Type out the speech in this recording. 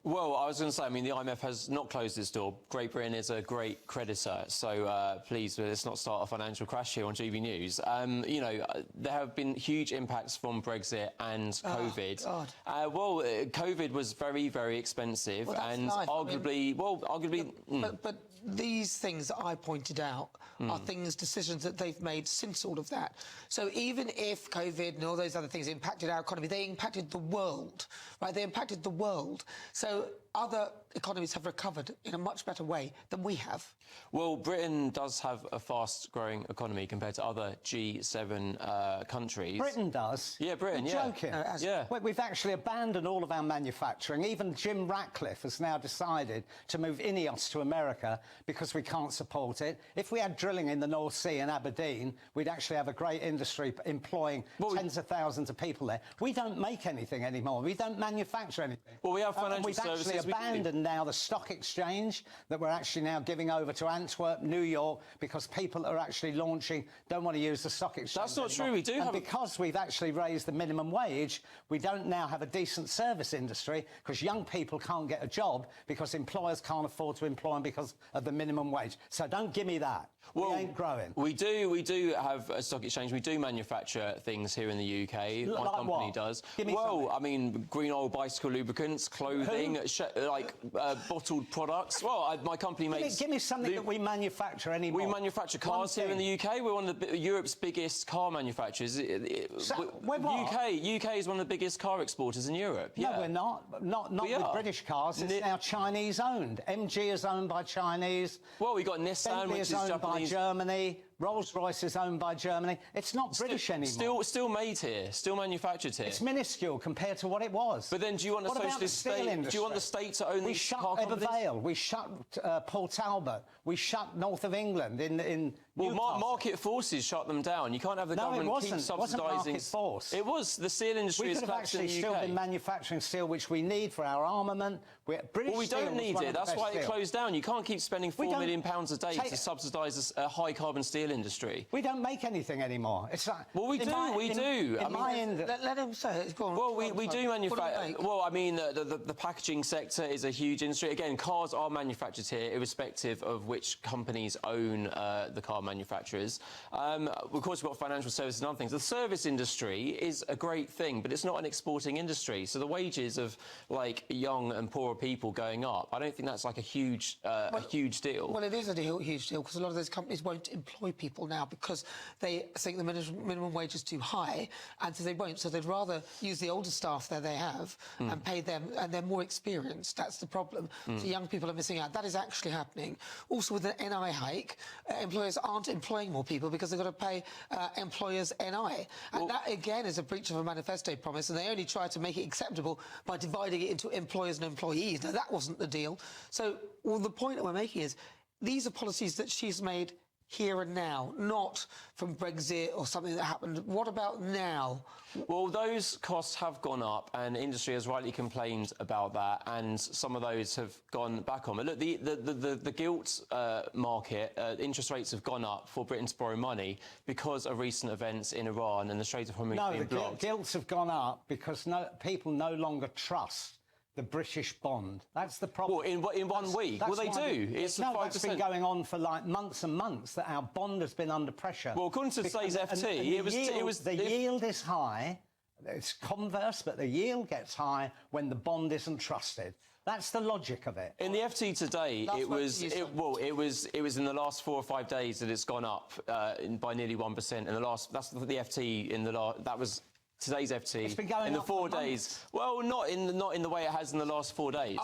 Well, I was going to say, I mean, the IMF has not closed its door. Great Britain is a great creditor, so please, let's not start a financial crash here on GB News. You know, there have been huge impacts from Brexit and COVID. Oh, God. Well, COVID was very, very expensive, Well, and life. arguably... But these things that I pointed out are decisions that they've made since all of that. So even if COVID and all those other things impacted our economy, they impacted the world, right? They impacted the world. So other economies have recovered in a much better way than we have. Well, Britain does have a fast-growing economy compared to other G7 countries. Britain does? Yeah, Britain, You're joking? Yeah. We've actually abandoned all of our manufacturing. Even Jim Ratcliffe has now decided to move INEOS to America because we can't support it. If we had drilling in the North Sea in Aberdeen, we'd actually have a great industry employing tens of thousands of people there. We don't make anything anymore. We don't manufacture anything. Well, we have financial services. We've actually abandoned now the stock exchange that we're actually now giving over to Antwerp, New York, because people are actually don't want to use the stock exchange. That's not anymore. true. We do have because we've actually raised the minimum wage, we don't now have a decent service industry because young people can't get a job because employers can't afford to employ them because of the minimum wage. So don't give me that. Well, we ain't growing. We do have a stock exchange. We do manufacture things here in the UK. My like company what? does. Give me well, I mean, green oil bicycle lubricants, clothing, bottled products. Well, my company makes... Give me something that we manufacture anymore. We manufacture cars here in the UK. We're one of Europe's biggest car manufacturers. UK is one of the biggest car exporters in Europe. No, we're not. Not with British cars. It's now Chinese-owned. MG is owned by Chinese. Well, we got Nissan, Bentley which is owned Japanese. by Germany. Rolls-Royce is owned by Germany. It's not British anymore. Still made here, still manufactured here. It's minuscule compared to what it was. But then, do you want a socialist state? Do you want the state to own these car companies? We shut Evervale. We shut Port Talbot. We shut North of England in Well, market forces shut them down. You can't have the government keep subsidising... It wasn't market force. It was. The steel industry is collapsed in the UK. We could have actually still been manufacturing steel, which we need for our armament. Well, we don't need it. That's why it closed down. You can't keep spending £4 million a day to subsidise a high-carbon steel industry. We don't make anything anymore. It's like... Well, we do. Let him say it. Go on. Well, we do manufacture... Well, I mean, the packaging sector is a huge industry. Again, cars are manufactured here, irrespective of which companies own the car manufacturers. Of course, we've got financial services and other things. The service industry is a great thing, but it's not an exporting industry. So the wages of, like, young and poorer people going up, I don't think that's, like, a huge deal. Well, it is a huge deal, because a lot of those companies won't employ people now because they think the minimum wage is too high, and so they won't. So they'd rather use the older staff that they have and pay them, and they're more experienced. That's the problem. So young people are missing out. That is actually happening. Also, with the NI hike, employers aren't employing more people because they've got to pay employers NI. And that, again, is a breach of a manifesto promise, and they only try to make it acceptable by dividing it into employers and employees. Now, that wasn't the deal. So, the point that we're making is these are policies that she's made here and now, not from Brexit or something that happened. What about now? Well, those costs have gone up, and industry has rightly complained about that, and some of those have gone back on. But look, the gilt market, interest rates have gone up for Britain to borrow money because of recent events in Iran and the Strait of Hormuz being blocked. No, the gilts have gone up because people no longer trust the British bond. That's the problem. Well, in 1 week? Well, they do. It's 5%. That's been going on for, like, months and months, that our bond has been under pressure. Well, according to today's FT, the yield is high. It's converse, but the yield gets high when the bond isn't trusted. That's the logic of it. In the FT today, it was in the last 4 or 5 days that it's gone up by nearly 1%. That's the FT in the last. That was today's FT. It's been going in the up 4 for days. months. Well, not in the way it has in the last 4 days.